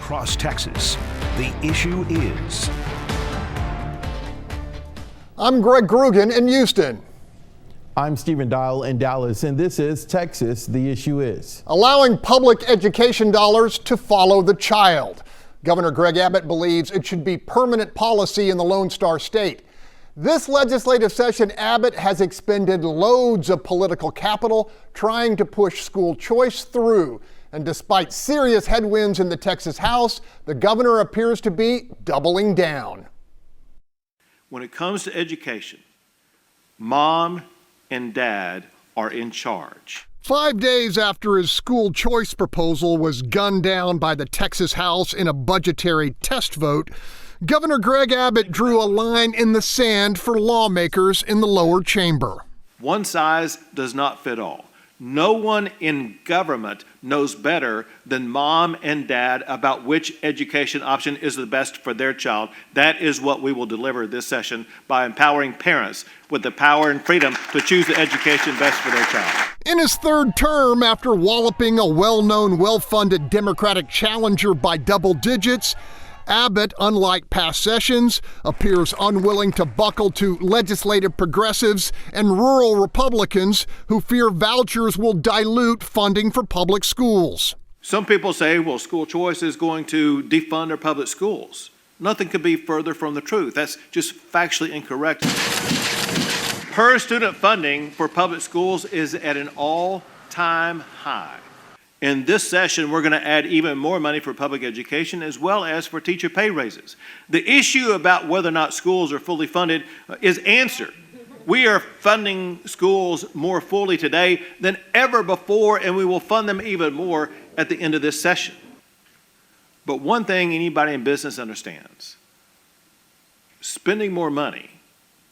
across Texas. The issue is. I'm Greg Groogan in Houston. I'm Stephen Dial in Dallas, and this is Texas. The issue is allowing public education dollars to follow the child. Governor Greg Abbott believes it should be permanent policy in the Lone Star State. This legislative session, Abbott has expended loads of political capital trying to push school choice through. And despite serious headwinds in the Texas House, the governor appears to be doubling down. When it comes to education, mom and dad are in charge. 5 days after his school choice proposal was gunned down by the Texas House in a budgetary test vote, Governor Greg Abbott drew a line in the sand for lawmakers in the lower chamber. One size does not fit all. No one in government knows better than mom and dad about which education option is the best for their child. That is what we will deliver this session by empowering parents with the power and freedom to choose the education best for their child. In his third term, after walloping a well-known, well-funded Democratic challenger by double digits, Abbott, unlike past sessions, appears unwilling to buckle to legislative progressives and rural Republicans who fear vouchers will dilute funding for public schools. Some people say, well, school choice is going to defund our public schools. Nothing could be further from the truth. That's just factually incorrect. Per student funding for public schools is at an all-time high. In this session, we're going to add even more money for public education as well as for teacher pay raises. The issue about whether or not schools are fully funded is answered. We are funding schools more fully today than ever before, and we will fund them even more at the end of this session. But one thing anybody in business understands, spending more money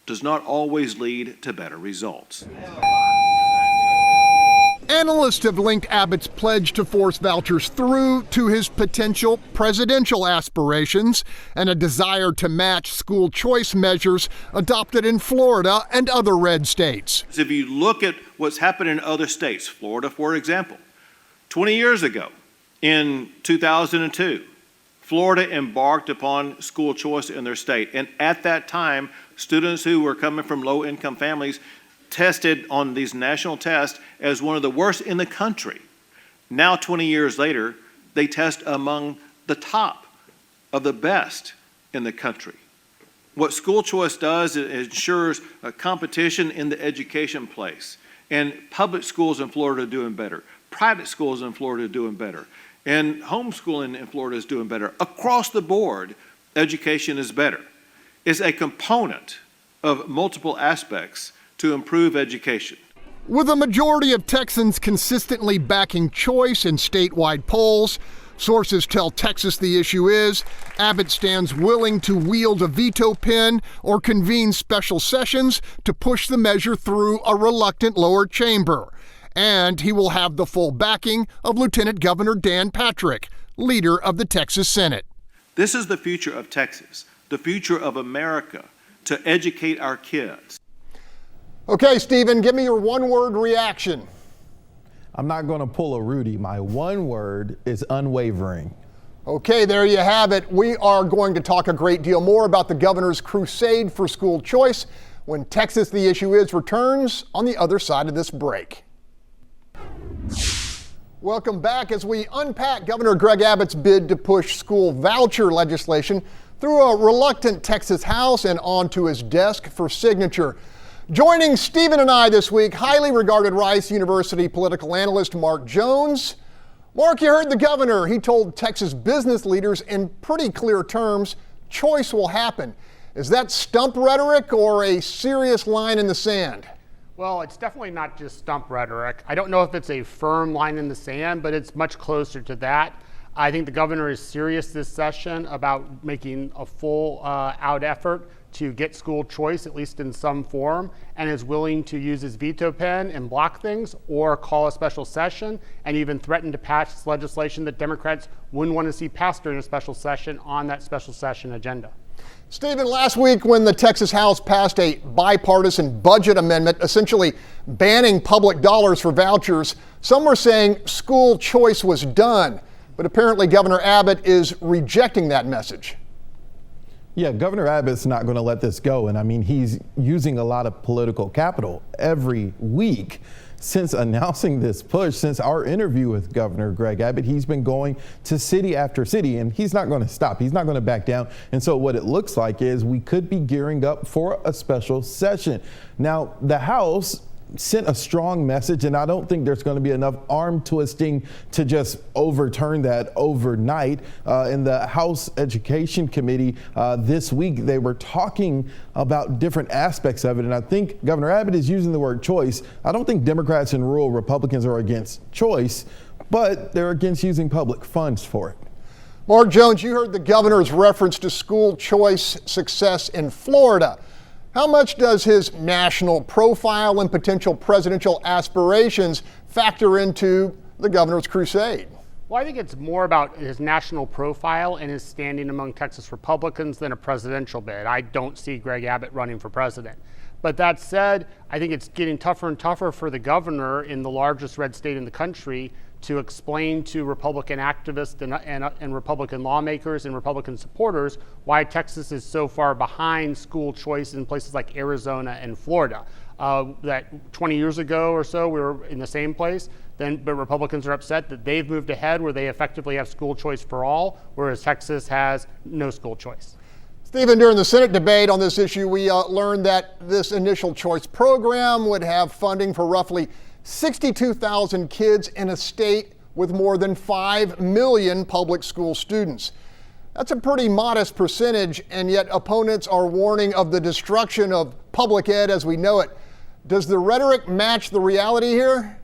does not always lead to better results. Analysts have linked Abbott's pledge to force vouchers through to his potential presidential aspirations and a desire to match school choice measures adopted in Florida and other red states. If you look at what's happened in other states, Florida, for example, 20 years ago, in 2002, Florida embarked upon school choice in their state. And at that time, students who were coming from low-income families tested on these national tests as one of the worst in the country. Now, 20 years later, they test among the top of the best in the country. What school choice does, it ensures a competition in the education place. And public schools in Florida are doing better. Private schools in Florida are doing better. And homeschooling in Florida is doing better. Across the board, education is better. It's a component of multiple aspects to improve education. With a majority of Texans consistently backing choice in statewide polls, sources tell Texas the issue is, Abbott stands willing to wield a veto pen or convene special sessions to push the measure through a reluctant lower chamber. And he will have the full backing of Lieutenant Governor Dan Patrick, leader of the Texas Senate. This is the future of Texas, the future of America, to educate our kids. Okay, Stephen, give me your one-word reaction. I'm not going to pull a Rudy. My one word is unwavering. Okay, there you have it. We are going to talk a great deal more about the governor's crusade for school choice when Texas the Issue Is returns on the other side of this break. Welcome back as we unpack Governor Greg Abbott's bid to push school voucher legislation through a reluctant Texas House and onto his desk for signature. Joining Stephen and I this week, highly regarded Rice University political analyst Mark Jones. Mark, you heard the governor. He told Texas business leaders in pretty clear terms, choice will happen. Is that stump rhetoric or a serious line in the sand? Well, it's definitely not just stump rhetoric. I don't know if it's a firm line in the sand, but it's much closer to that. I think the governor is serious this session about making a full out effort to get school choice, at least in some form, and is willing to use his veto pen and block things or call a special session and even threaten to pass legislation that Democrats wouldn't want to see passed during a special session on that special session agenda. Stephen, last week when the Texas House passed a bipartisan budget amendment essentially banning public dollars for vouchers, some were saying school choice was done. but apparently Governor Abbott is rejecting that message. Yeah, Governor Abbott's not going to let this go. And I mean, he's using a lot of political capital every week since announcing this push. Since our interview with Governor Greg Abbott, he's been going to city after city, and he's not going to stop. He's not going to back down. And so what it looks like is we could be gearing up for a special session. Now, the House sent a strong message, and I don't think there's going to be enough arm twisting to just overturn that overnight. In the House Education Committee this week, they were talking about different aspects of it, and I think Governor Abbott is using the word choice. I don't think Democrats and rural Republicans are against choice, but they're against using public funds for it. Mark Jones, you heard the governor's reference to school choice success in Florida. How much does his national profile and potential presidential aspirations factor into the governor's crusade? Well, I think it's more about his national profile and his standing among Texas Republicans than a presidential bid. I don't see Greg Abbott running for president. But that said, I think it's getting tougher and tougher for the governor in the largest red state in the country to explain to Republican activists and Republican lawmakers and Republican supporters why Texas is so far behind school choice in places like Arizona and Florida. That 20 years ago or so, we were in the same place, but Republicans are upset that they've moved ahead where they effectively have school choice for all, whereas Texas has no school choice. Stephen, during the Senate debate on this issue, we learned that this initial choice program would have funding for roughly 62,000 kids in a state with more than 5 million public school students. That's a pretty modest percentage, and yet opponents are warning of the destruction of public ed as we know it. Does the rhetoric match the reality here?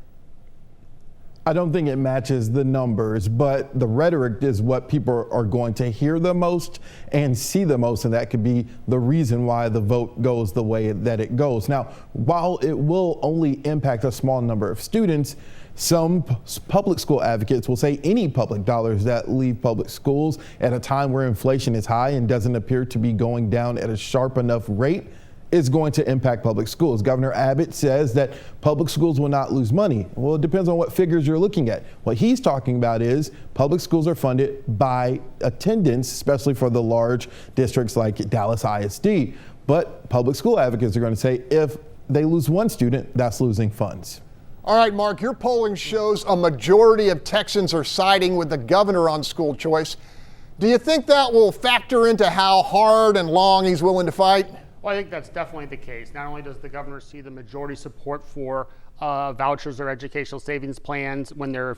I don't think it matches the numbers, but the rhetoric is what people are going to hear the most and see the most, and that could be the reason why the vote goes the way that it goes. Now, while it will only impact a small number of students, some public school advocates will say any public dollars that leave public schools at a time where inflation is high and doesn't appear to be going down at a sharp enough rate is going to impact public schools. Governor Abbott says that public schools will not lose money. Well, it depends on what figures you're looking at. What he's talking about is public schools are funded by attendance, especially for the large districts like Dallas ISD. But public school advocates are going to say if they lose one student, that's losing funds. All right, Mark, your polling shows a majority of Texans are siding with the governor on school choice. Do you think that will factor into how hard and long he's willing to fight? Well, I think that's definitely the case. Not only does the governor see the majority support for vouchers or educational savings plans when they're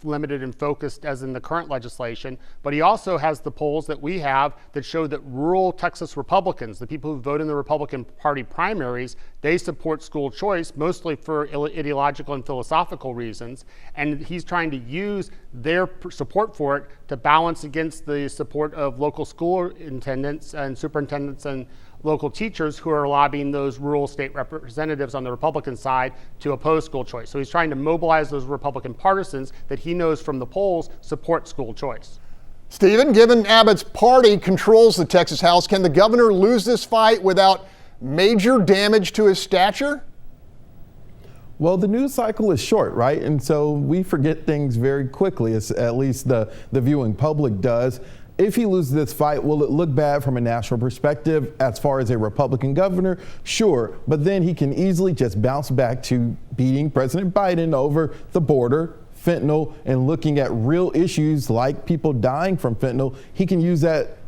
limited and focused as in the current legislation, but he also has the polls that we have that show that rural Texas Republicans, the people who vote in the Republican Party primaries, they support school choice mostly for ideological and philosophical reasons, and he's trying to use their support for it to balance against the support of local school intendants and superintendents and local teachers who are lobbying those rural state representatives on the Republican side to oppose school choice. So he's trying to mobilize those Republican partisans that he knows from the polls support school choice. Stephen, given Abbott's party controls the Texas House, can the governor lose this fight without major damage to his stature? Well, the news cycle is short, right? And so we forget things very quickly, at least the viewing public does. If he loses this fight, will it look bad from a national perspective as far as a Republican governor? Sure, but then he can easily just bounce back to beating President Biden over the border, fentanyl, and looking at real issues like people dying from fentanyl. He can use that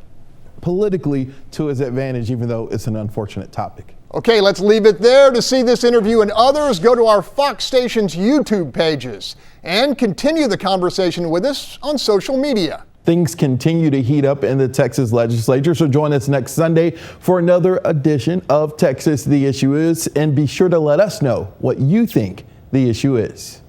politically to his advantage, even though it's an unfortunate topic. Okay, let's leave it there. To see this interview and others, go to our Fox Station's YouTube pages and continue the conversation with us on social media. Things continue to heat up in the Texas legislature, so join us next Sunday for another edition of Texas The Issue Is, and be sure to let us know what you think the issue is.